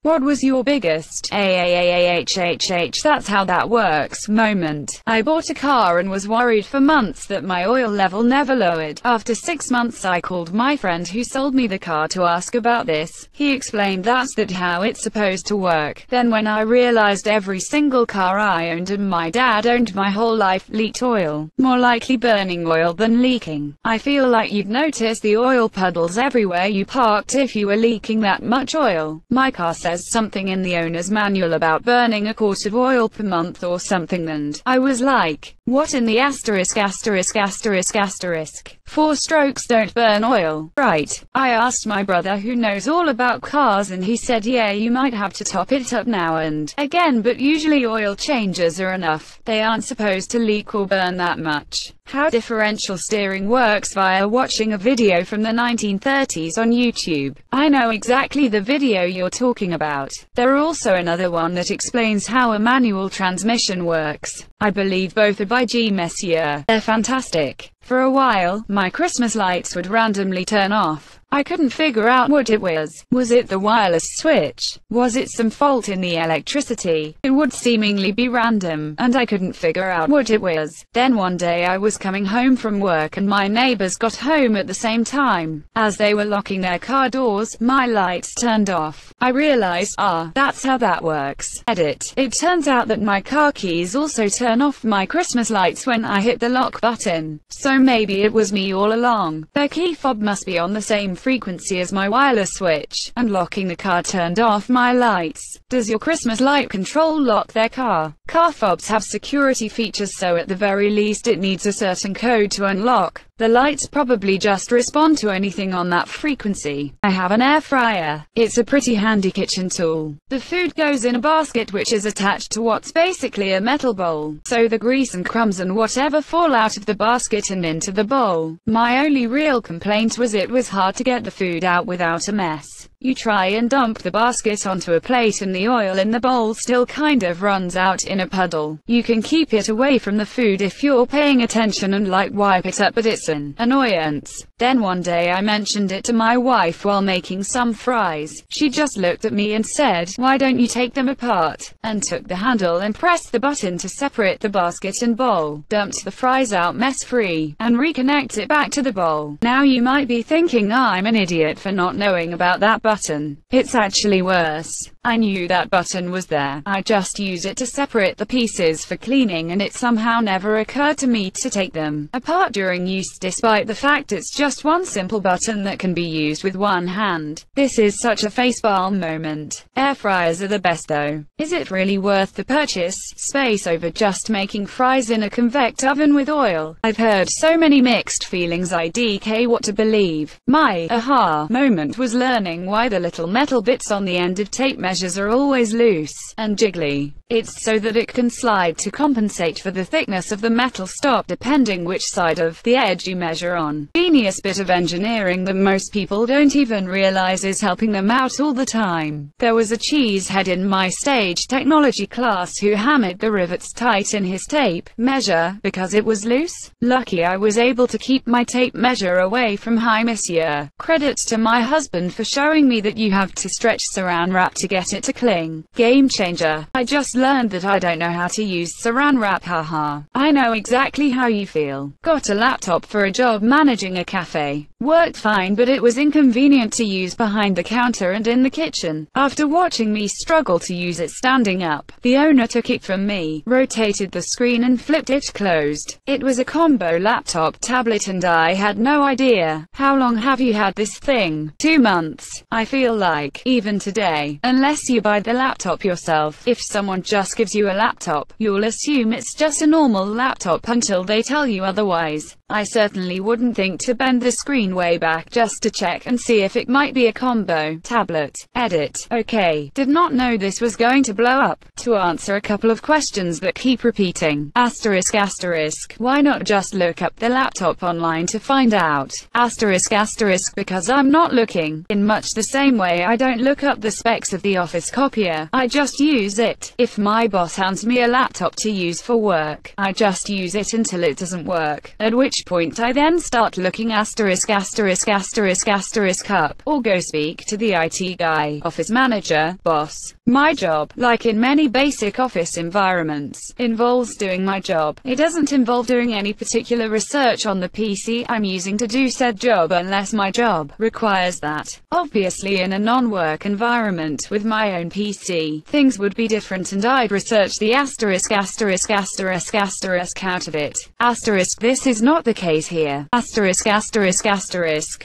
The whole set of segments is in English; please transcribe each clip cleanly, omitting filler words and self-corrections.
What was your biggest Aaaahhh that's how that works moment? I bought a car and was worried for months that my oil level never lowered. After 6 months I called my friend who sold me the car to ask about this. He explained that's how it's supposed to work. Then when I realized every single car I owned and my dad owned my whole life leaked oil. More likely burning oil than leaking. I feel like you'd notice the oil puddles everywhere you parked if you were leaking that much oil. My car says something in the owner's manual about burning a quart of oil per month or something, and I was like, what in the asterisk? 4 strokes don't burn oil, right? I asked my brother who knows all about cars and he said yeah, you might have to top it up now and again, but usually oil changes are enough. They aren't supposed to leak or burn that much. How differential steering works via watching a video from the 1930s on YouTube. I know exactly the video you're talking about. There are also another one that explains how a manual transmission works. I believe both are by G. Messier. They're fantastic. For a while, my Christmas lights would randomly turn off. I couldn't figure out what it was. Was it the wireless switch? Was it some fault in the electricity? It would seemingly be random, and I couldn't figure out what it was. Then one day I was coming home from work and my neighbors got home at the same time. As they were locking their car doors, my lights turned off. I realized, that's how that works. Edit. It turns out that my car keys also turn off my Christmas lights when I hit the lock button. So maybe it was me all along. Their key fob must be on the same frequency as my wireless switch, and locking the car turned off my lights. Does your Christmas light control lock their car? Car fobs have security features, so at the very least it needs a certain code to unlock. The lights probably just respond to anything on that frequency. I have an air fryer. It's a pretty handy kitchen tool. The food goes in a basket which is attached to what's basically a metal bowl, so the grease and crumbs and whatever fall out of the basket and into the bowl. My only real complaint was it was hard to get the food out without a mess. You try and dump the basket onto a plate and the oil in the bowl still kind of runs out in a puddle. You can keep it away from the food if you're paying attention and like wipe it up, but it's an annoyance. Then one day I mentioned it to my wife while making some fries. She just looked at me and said, why don't you take them apart? And took the handle and pressed the button to separate the basket and bowl, dumped the fries out mess-free, and reconnect it back to the bowl. Now you might be thinking I'm an idiot for not knowing about that button. It's actually worse. I knew that button was there. I just use it to separate the pieces for cleaning, and it somehow never occurred to me to take them apart during use, despite the fact it's just one simple button that can be used with one hand. This is such a facepalm moment. Air fryers are the best though. Is it really worth the purchase space over just making fries in a convect oven with oil? I've heard so many mixed feelings. IDK what to believe. My aha moment was learning why the little metal bits on the end of tape measures are always loose and jiggly. It's so that it can slide to compensate for the thickness of the metal stop depending which side of the edge you measure on. Genius bit of engineering that most people don't even realize is helping them out all the time. There was a cheesehead in my stage technology class who hammered the rivets tight in his tape measure because it was loose. Lucky I was able to keep my tape measure away from High Monsieur. Credits to my husband for showing me that you have to stretch saran wrap to get it to cling. Game changer. I just learned that I don't know how to use saran wrap, haha. I know exactly how you feel. Got a laptop for a job managing a cafe. Worked fine, but it was inconvenient to use behind the counter and in the kitchen. After watching me struggle to use it standing up, the owner took it from me, rotated the screen and flipped it closed. It was a combo laptop tablet and I had no idea. How long have you had this thing? 2 months. I feel like, even today, unless you buy the laptop yourself, if someone just gives you a laptop, you'll assume it's just a normal laptop until they tell you otherwise. I certainly wouldn't think to bend the screen way back just to check and see if it might be a combo tablet. Edit. Okay, did not know this was going to blow up. To answer a couple of questions that keep repeating. Asterisk. Why not just look up the laptop online to find out? Asterisk. Because I'm not looking. In much the same way I don't look up the specs of the office copier. I just use it. If my boss hands me a laptop to use for work, I just use it until it doesn't work, at which which point I then start looking ****** up, or go speak to the IT guy, office manager, boss. My job, like in many basic office environments, involves doing my job. It doesn't involve doing any particular research on the PC I'm using to do said job unless my job requires that. Obviously in a non-work environment with my own PC, things would be different and I'd research the ****** out of it. Asterisk, this is not the case here. Asterisk.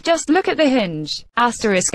Just look at the hinge. Asterisk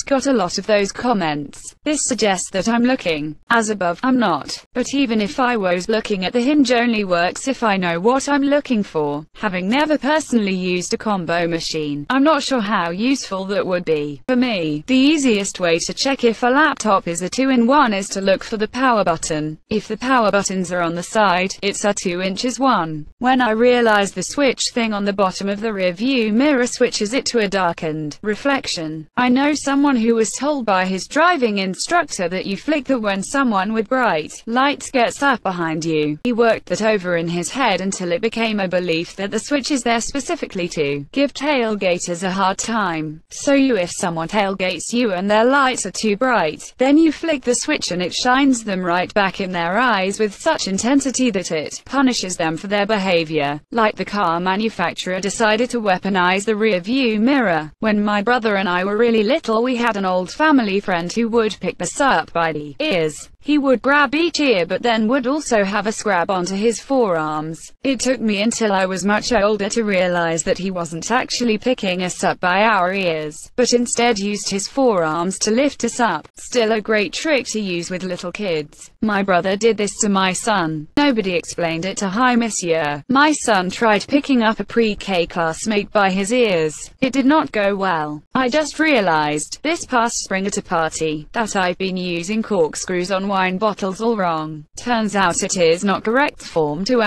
got a lot of those comments. This suggests that I'm looking. As above, I'm not. But even if I was looking at the hinge only works if I know what I'm looking for. Having never personally used a combo machine, I'm not sure how useful that would be. For me, the easiest way to check if a laptop is a 2-in-1 is to look for the power button. If the power buttons are on the side, it's a 2-inches one. When I realize the switch thing on the bottom of the rear view mirror switches it to a darkened reflection. I know someone who was told by his driving instructor that you flick that when someone with bright lights gets up behind you. He worked that over in his head until it became a belief that the switch is there specifically to give tailgaters a hard time. So if someone tailgates you and their lights are too bright, then you flick the switch and it shines them right back in their eyes with such intensity that it punishes them for their behavior. Like the car manufacturer decided to weaponize the rear view mirror. When my brother and I were really little, we had an old family friend who would pick us up by the ears. He would grab each ear but then would also have us grab onto his forearms. It took me until I was much older to realize that he wasn't actually picking us up by our ears, but instead used his forearms to lift us up. Still a great trick to use with little kids. My brother did this to my son. Nobody explained it to Hi Monsieur. My son tried picking up a pre-K classmate by his ears. It did not go well. I just realized, this past spring at a party, that I've been using corkscrews on wine bottles all wrong. Turns out it is not correct form to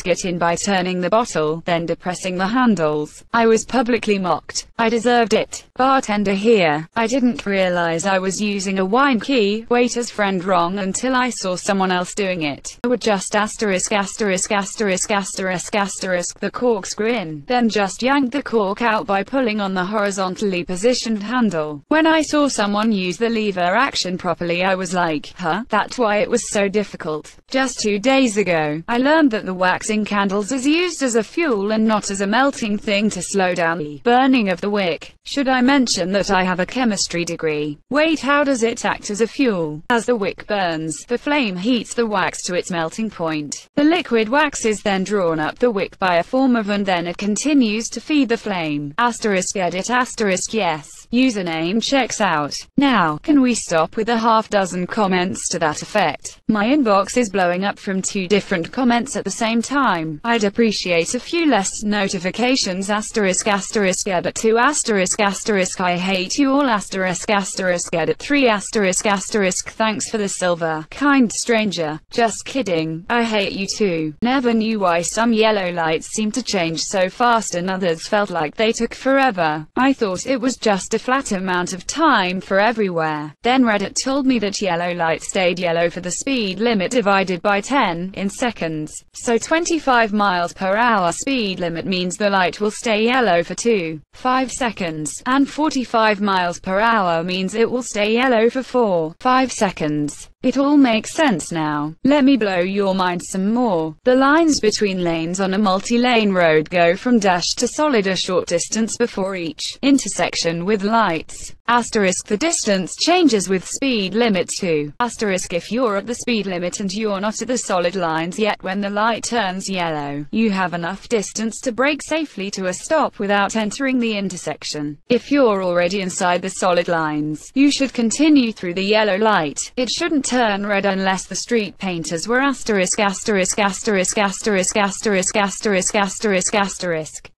it in by turning the bottle, then depressing the handles. I was publicly mocked. I deserved it. Bartender here. I didn't realize I was using a wine key, waiter's friend wrong until I saw someone else doing it. I would just the corkscrew in, then just yank the cork out by pulling on the horizontally positioned handle. When I saw someone use the lever action properly, I was like, huh? That's why it was so difficult. Just 2 days ago, I learned that the wax in candles is used as a fuel and not as a melting thing to slow down the burning of the wick. Should I mention that I have a chemistry degree? Wait, how does it act as a fuel? As the wick burns, the flame heats the wax to its melting point. The liquid wax is then drawn up the wick by a form of and then it continues to feed the flame. Edit yes. Username checks out. Now, can we stop with a half-dozen comments to that effect? My inbox is blowing up from 2 different comments at the same time. I'd appreciate a few less notifications. Edit 2 I hate you all. Edit 3 thanks for the silver. Kind stranger. Just kidding. I hate you too. Never knew why some yellow lights seem to change so fast and others felt like they took forever. I thought it was just a flat amount of time for everywhere. Then Reddit told me that yellow light stayed yellow for the speed limit divided by 10 in seconds. So 25 miles per hour speed limit means the light will stay yellow for 5 seconds, and 45 miles per hour means it will stay yellow for 5 seconds. It all makes sense now. Let me blow your mind some more. The lines between lanes on a multi-lane road go from dash to solid a short distance before each intersection with lights. Asterisk the distance changes with speed limit too. Asterisk if you're at the speed limit and you're not at the solid lines yet when the light turns yellow, you have enough distance to brake safely to a stop without entering the intersection. If you're already inside the solid lines, you should continue through the yellow light. It shouldn't turn red unless the street painters were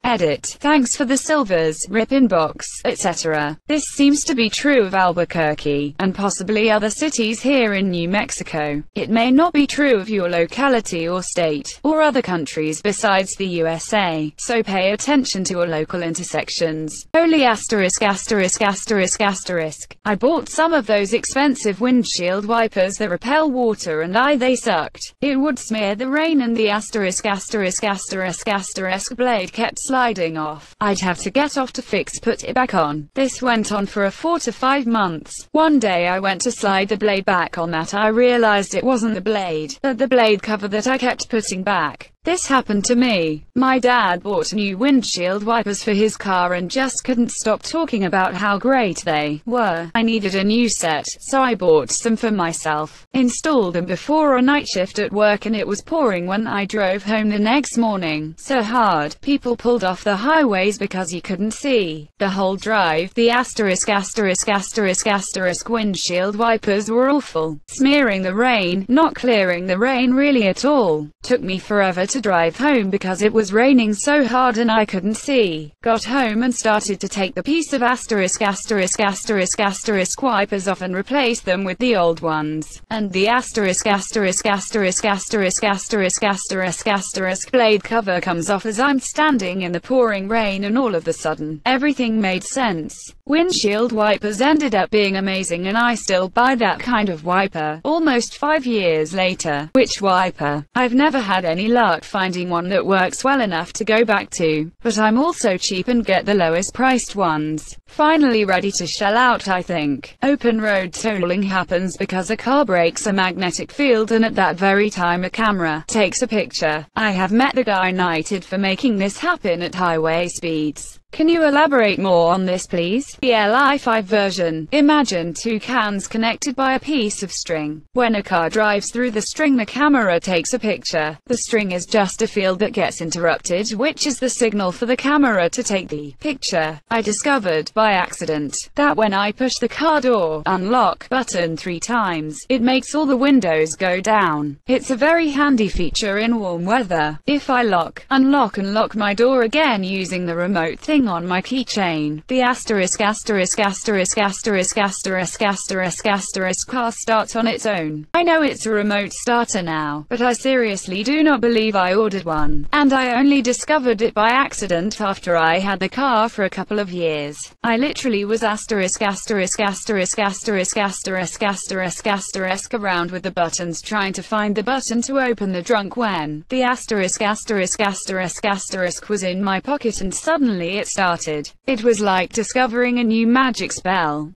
Edit. Thanks for the silvers, rip inbox, etc. This seems to be true of Albuquerque, and possibly other cities here in New Mexico. It may not be true of your locality or state, or other countries besides the USA, so pay attention to your local intersections. Holy asterisk asterisk asterisk asterisk. I bought some of those expensive windshield wipers that repel water and they sucked. It would smear the rain and the asterisk asterisk asterisk asterisk blade kept sliding off. I'd have to get off to put it back on. This went on for 4 to 5 months. One day I went to slide the blade back on that I realized it wasn't the blade, but the blade cover that I kept putting back. This happened to me. My dad bought new windshield wipers for his car and just couldn't stop talking about how great they were. I needed a new set, so I bought some for myself. Installed them before a night shift at work and it was pouring when I drove home the next morning. So hard, people pulled off the highways because you couldn't see the whole drive. The asterisk asterisk asterisk asterisk windshield wipers were awful. Smearing the rain, not clearing the rain really at all. Took me forever to drive home because it was raining so hard and I couldn't see. Got home and started to take the piece of asterisk asterisk asterisk asterisk wipers off and replace them with the old ones. And the asterisk asterisk asterisk asterisk asterisk asterisk asterisk blade cover comes off as I'm standing in the pouring rain, and all of a sudden, everything made sense. Windshield wipers ended up being amazing and I still buy that kind of wiper, almost 5 years later. Which wiper? I've never had any luck finding one that works well enough to go back to, but I'm also cheap and get the lowest priced ones. Finally ready to shell out, I think. Open road tolling happens because a car breaks a magnetic field and at that very time a camera takes a picture. I have met the guy knighted for making this happen at highway speeds. Can you elaborate more on this, please? The Li5 version. Imagine 2 cans connected by a piece of string. When a car drives through the string, the camera takes a picture. The string is just a field that gets interrupted, which is the signal for the camera to take the picture. I discovered, by accident, that when I push the car door unlock button 3 times, it makes all the windows go down. It's a very handy feature in warm weather. If I lock, unlock and lock my door again using the remote thing on my keychain, the asterisk asterisk asterisk asterisk asterisk asterisk asterisk car starts on its own. I know it's a remote starter now, but I seriously do not believe I ordered one, and I only discovered it by accident after I had the car for a couple of years. I literally was asterisk asterisk asterisk asterisk asterisk asterisk asterisk around with the buttons trying to find the button to open the trunk when the asterisk asterisk asterisk asterisk was in my pocket and suddenly it started. It was like discovering a new magic spell.